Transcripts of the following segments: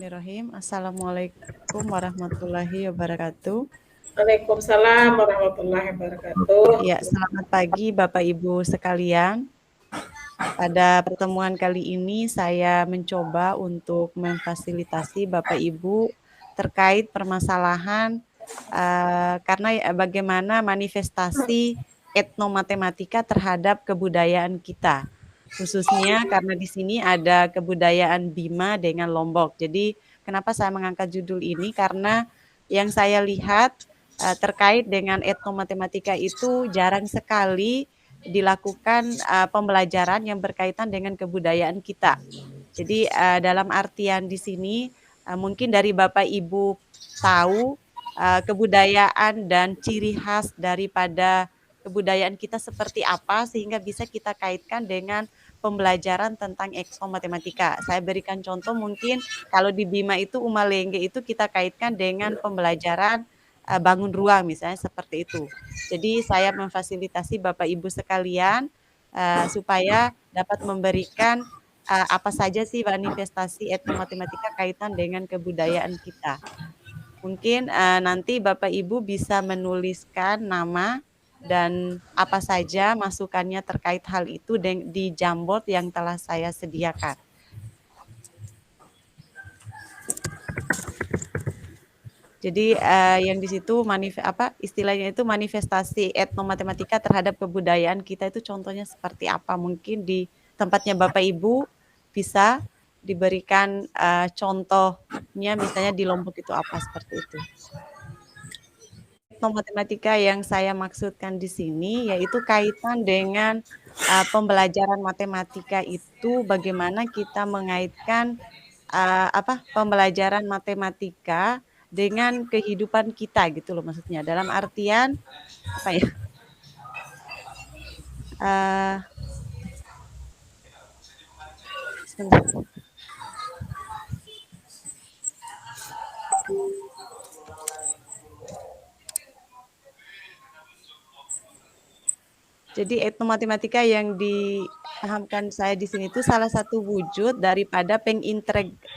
Bismillahirrahmanirrahim. Assalamualaikum warahmatullahi wabarakatuh. Waalaikumsalam warahmatullahi wabarakatuh. Ya, selamat pagi Bapak Ibu sekalian. Pada pertemuan kali ini saya mencoba untuk memfasilitasi Bapak Ibu terkait permasalahan karena bagaimana manifestasi etnomatematika terhadap kebudayaan kita. Khususnya karena di sini ada kebudayaan Bima dengan Lombok. Jadi kenapa saya mengangkat judul ini? Karena yang saya lihat terkait dengan etnomatematika itu jarang sekali dilakukan pembelajaran yang berkaitan dengan kebudayaan kita. Jadi dalam artian di sini mungkin dari Bapak Ibu tahu kebudayaan dan ciri khas daripada kebudayaan kita seperti apa sehingga bisa kita kaitkan dengan pembelajaran tentang etnomatematika. Saya berikan contoh mungkin kalau di Bima itu Umalenge itu kita kaitkan dengan pembelajaran bangun ruang misalnya seperti itu. Jadi saya memfasilitasi Bapak Ibu sekalian supaya dapat memberikan apa saja sih manifestasi etnomatematika kaitan dengan kebudayaan kita. Mungkin nanti Bapak Ibu bisa menuliskan nama dan apa saja masukannya terkait hal itu di Jamboard yang telah saya sediakan. Jadi yang di situ istilahnya itu manifestasi etnomatematika terhadap kebudayaan kita itu contohnya seperti apa? Mungkin di tempatnya Bapak Ibu bisa diberikan contohnya misalnya di Lombok itu apa seperti itu. Etnomatematika yang saya maksudkan di sini yaitu kaitan dengan pembelajaran matematika itu bagaimana kita mengaitkan pembelajaran matematika dengan kehidupan kita gitu loh maksudnya. Dalam artian apa ya? Jadi etnomatematika yang dipahamkan saya di sini itu salah satu wujud daripada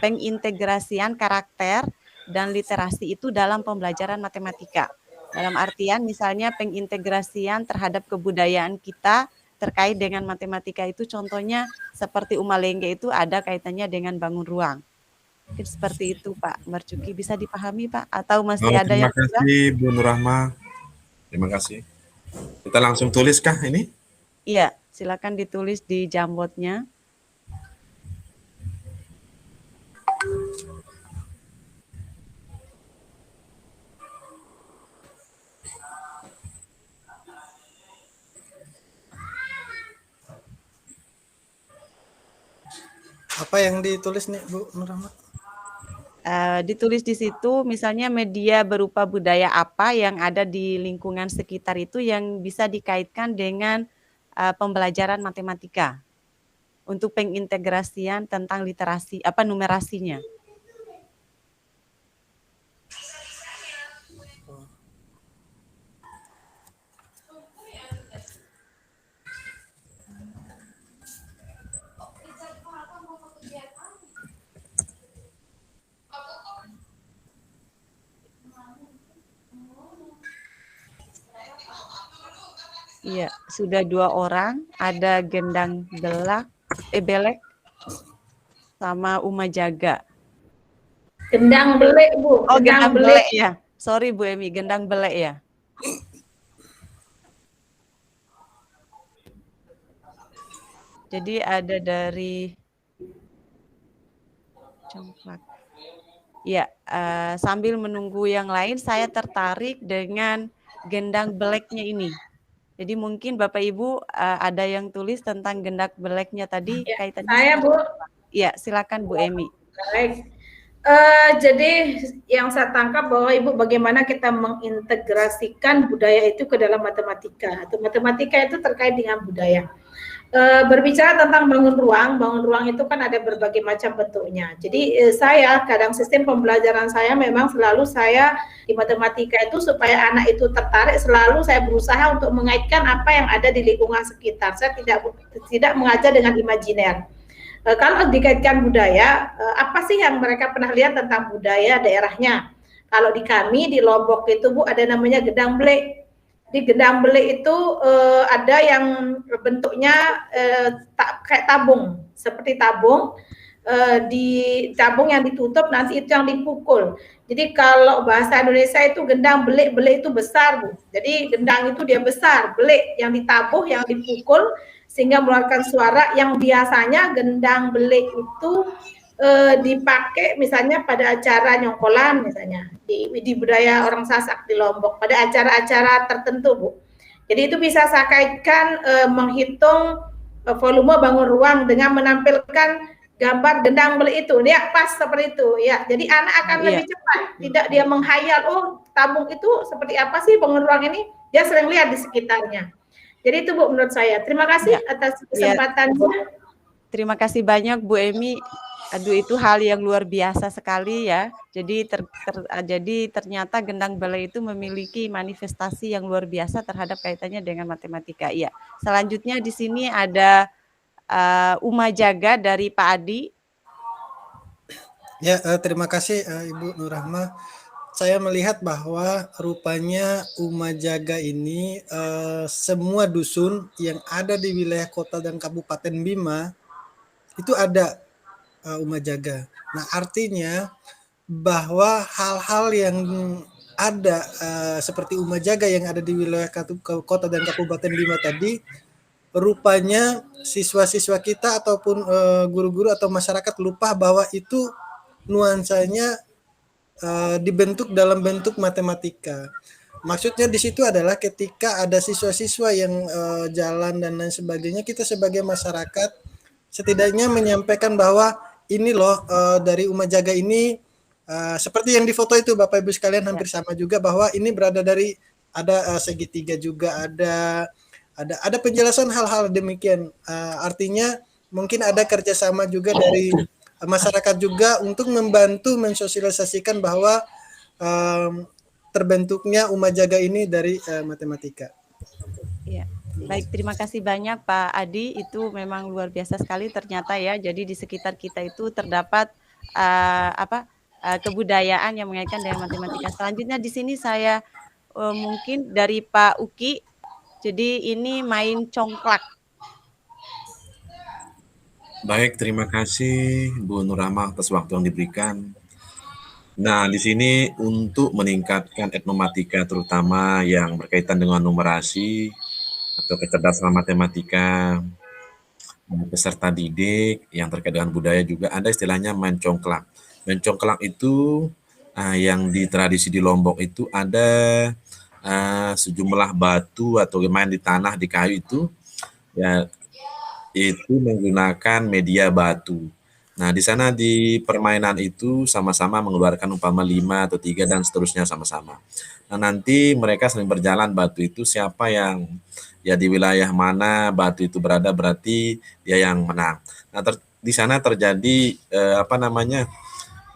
pengintegrasian karakter dan literasi itu dalam pembelajaran matematika. Dalam artian misalnya pengintegrasian terhadap kebudayaan kita terkait dengan matematika itu contohnya seperti Umalenge itu ada kaitannya dengan bangun ruang. Mungkin seperti itu Pak Marcuki, bisa dipahami Pak? Atau masih ada yang kurang? Terima kasih Bu Nurrahma. Terima kasih. Kita langsung tulis kah ini? Iya, silakan ditulis di Jamboardnya. Apa yang ditulis nih Bu Nurrahma? Ditulis di situ misalnya media berupa budaya apa yang ada di lingkungan sekitar itu yang bisa dikaitkan dengan pembelajaran matematika untuk pengintegrasian tentang literasi numerasinya. Iya, sudah 2 orang, ada Gendang Belek sama Uma Jaga. Gendang Belek, Bu. Oh, Gendang Belek ya. Sorry Bu Emi, Gendang Belek ya. Jadi ada dari Congklak. Ya, sambil menunggu yang lain, saya tertarik dengan Gendang Beleknya ini. Jadi mungkin Bapak Ibu ada yang tulis tentang Gendang Beleknya tadi ya, kaitannya. Saya Bu. Ya, silakan Bu Emi. Baik. Jadi yang saya tangkap bahwa Ibu bagaimana kita mengintegrasikan budaya itu ke dalam matematika. Atau matematika itu terkait dengan budaya. Berbicara tentang bangun ruang itu kan ada berbagai macam bentuknya. Jadi saya kadang sistem pembelajaran saya memang selalu saya di matematika itu supaya anak itu tertarik selalu saya berusaha untuk mengaitkan apa yang ada di lingkungan sekitar. Saya tidak mengajar dengan imajiner. Kalau dikaitkan budaya, apa sih yang mereka pernah lihat tentang budaya daerahnya? Kalau di kami di Lombok itu Bu ada namanya gendang bele. Di gendang bele itu ada yang bentuknya kayak tabung, seperti tabung. Di tabung yang ditutup nanti itu yang dipukul. Jadi kalau bahasa Indonesia itu gendang bele, bele itu besar Bu. Jadi gendang itu dia besar, bele yang ditabuh, yang dipukul sehingga mengeluarkan suara. Yang biasanya gendang bele itu dipakai misalnya pada acara nyongkolan misalnya di budaya orang Sasak di Lombok pada acara-acara tertentu Bu. Jadi itu bisa saya kaitkan menghitung volume bangun ruang dengan menampilkan gambar gendang beli itu, dia pas seperti itu ya. Jadi anak akan lebih cepat, tidak dia menghayal, oh tabung itu seperti apa sih bangun ruang ini, dia sering lihat di sekitarnya. Jadi itu Bu menurut saya. Terima kasih atas kesempatannya. Terima kasih banyak Bu Emi. Aduh itu hal yang luar biasa sekali ya. Jadi jadi ternyata gendang bele itu memiliki manifestasi yang luar biasa terhadap kaitannya dengan matematika. Iya. Selanjutnya di sini ada Uma Jaga dari Pak Adi. Ya, terima kasih Ibu Nur Rahma. Saya melihat bahwa rupanya Uma Jaga ini semua dusun yang ada di wilayah kota dan Kabupaten Bima itu ada Uma Jaga. Nah, artinya bahwa hal-hal yang ada seperti Uma Jaga yang ada di wilayah kota dan Kabupaten Bima tadi, rupanya siswa-siswa kita ataupun guru-guru atau masyarakat lupa bahwa itu nuansanya dibentuk dalam bentuk matematika. Maksudnya di situ adalah ketika ada siswa-siswa yang jalan dan lain sebagainya, kita sebagai masyarakat setidaknya menyampaikan bahwa ini loh dari Uma Jaga ini seperti yang di foto itu Bapak Ibu sekalian hampir sama juga, bahwa ini berada dari ada segitiga juga, ada penjelasan hal-hal demikian. Artinya mungkin ada kerjasama juga dari masyarakat juga untuk membantu mensosialisasikan bahwa terbentuknya Uma Jaga ini dari matematika. Ya, baik, terima kasih banyak Pak Adi. Itu memang luar biasa sekali ternyata ya. Jadi di sekitar kita itu terdapat kebudayaan yang mengaitkan dengan matematika. Selanjutnya di sini saya mungkin dari Pak Uki. Jadi ini main congklak. Baik, terima kasih Bu Nur Rahma atas waktu yang diberikan. Nah, di sini untuk meningkatkan etnomatika terutama yang berkaitan dengan numerasi atau kecerdasan matematika peserta didik yang terkait dengan budaya juga ada istilahnya main congklak. Main congklak itu yang di tradisi di Lombok itu ada sejumlah batu atau main di tanah di kayu itu ya itu menggunakan media batu. Nah, di sana di permainan itu sama-sama mengeluarkan umpama 5 atau 3 dan seterusnya sama-sama. Nah, nanti mereka sering berjalan batu itu siapa yang ya di wilayah mana batu itu berada berarti dia yang menang. Nah, di sana terjadi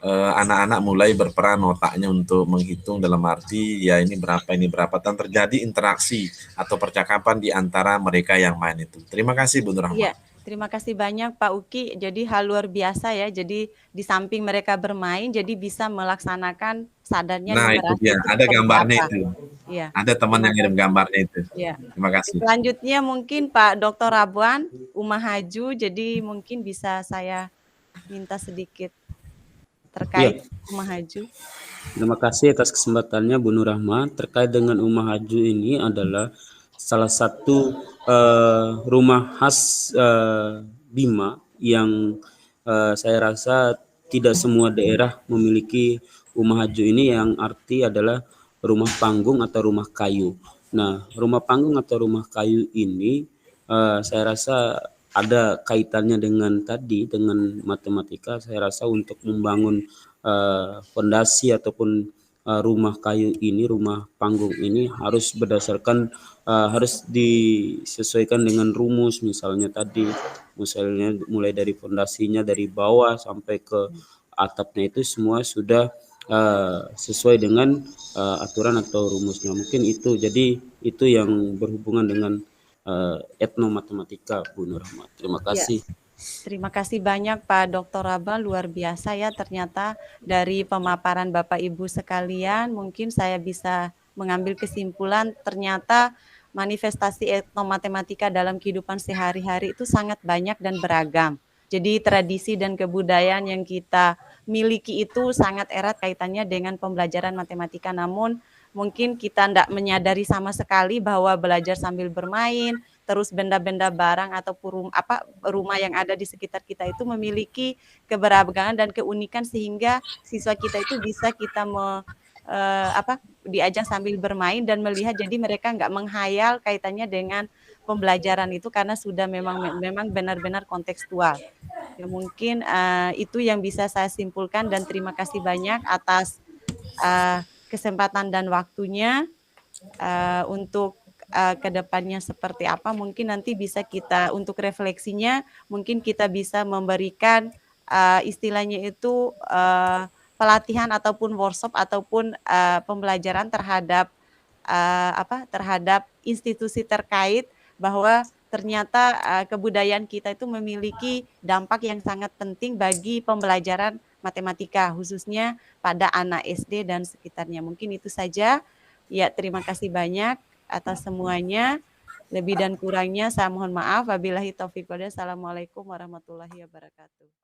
anak-anak mulai berperan otaknya untuk menghitung dalam arti ya ini berapa dan terjadi interaksi atau percakapan di antara mereka yang main itu. Terima kasih Bu Nur Rahma. Iya, terima kasih banyak Pak Uki. Jadi hal luar biasa ya. Jadi di samping mereka bermain jadi bisa melaksanakan sadarnya. Nah, itu dia. Ada gambarnya itu. Ya. Ada teman yang kirim gambarnya itu. Ya. Terima kasih. Selanjutnya mungkin Pak Dr. Rabuan Uma Haju. Jadi mungkin bisa saya minta sedikit terkait Uma Haju. Terima kasih atas kesempatannya Bu Nur Rahma. Terkait dengan Uma Haju ini adalah salah satu rumah khas Bima yang saya rasa tidak semua daerah memiliki Uma Haju ini, yang arti adalah rumah panggung atau rumah kayu. Nah, rumah panggung atau rumah kayu ini saya rasa ada kaitannya dengan matematika. Saya rasa untuk membangun fondasi ataupun rumah kayu ini, rumah panggung ini harus berdasarkan harus disesuaikan dengan rumus, misalnya mulai dari fondasinya dari bawah sampai ke atapnya itu semua sudah sesuai dengan aturan atau rumusnya. Mungkin itu, jadi itu yang berhubungan dengan etnomatematika Bu Nur Rahma. Terima kasih. Terima kasih banyak Pak Dr. Raba, luar biasa ya ternyata dari pemaparan Bapak Ibu sekalian, mungkin saya bisa mengambil kesimpulan ternyata manifestasi etnomatematika dalam kehidupan sehari-hari itu sangat banyak dan beragam. Jadi tradisi dan kebudayaan yang kita miliki itu sangat erat kaitannya dengan pembelajaran matematika, namun mungkin kita tidak menyadari sama sekali bahwa belajar sambil bermain, terus benda-benda barang ataupun rumah yang ada di sekitar kita itu memiliki keberagaman dan keunikan sehingga siswa kita itu bisa kita diajak sambil bermain dan melihat, jadi mereka nggak menghayal kaitannya dengan pembelajaran itu karena sudah memang benar-benar kontekstual. Ya mungkin itu yang bisa saya simpulkan dan terima kasih banyak atas kesempatan dan waktunya untuk kedepannya seperti apa, mungkin nanti bisa kita untuk refleksinya, mungkin kita bisa memberikan istilahnya itu pelatihan ataupun workshop ataupun pembelajaran terhadap terhadap institusi terkait bahwa ternyata kebudayaan kita itu memiliki dampak yang sangat penting bagi pembelajaran matematika, khususnya pada anak SD dan sekitarnya. Mungkin itu saja. Ya, terima kasih banyak atas semuanya. Lebih dan kurangnya saya mohon maaf. Wabillahi taufiq walhidayah. Assalamualaikum warahmatullahi wabarakatuh.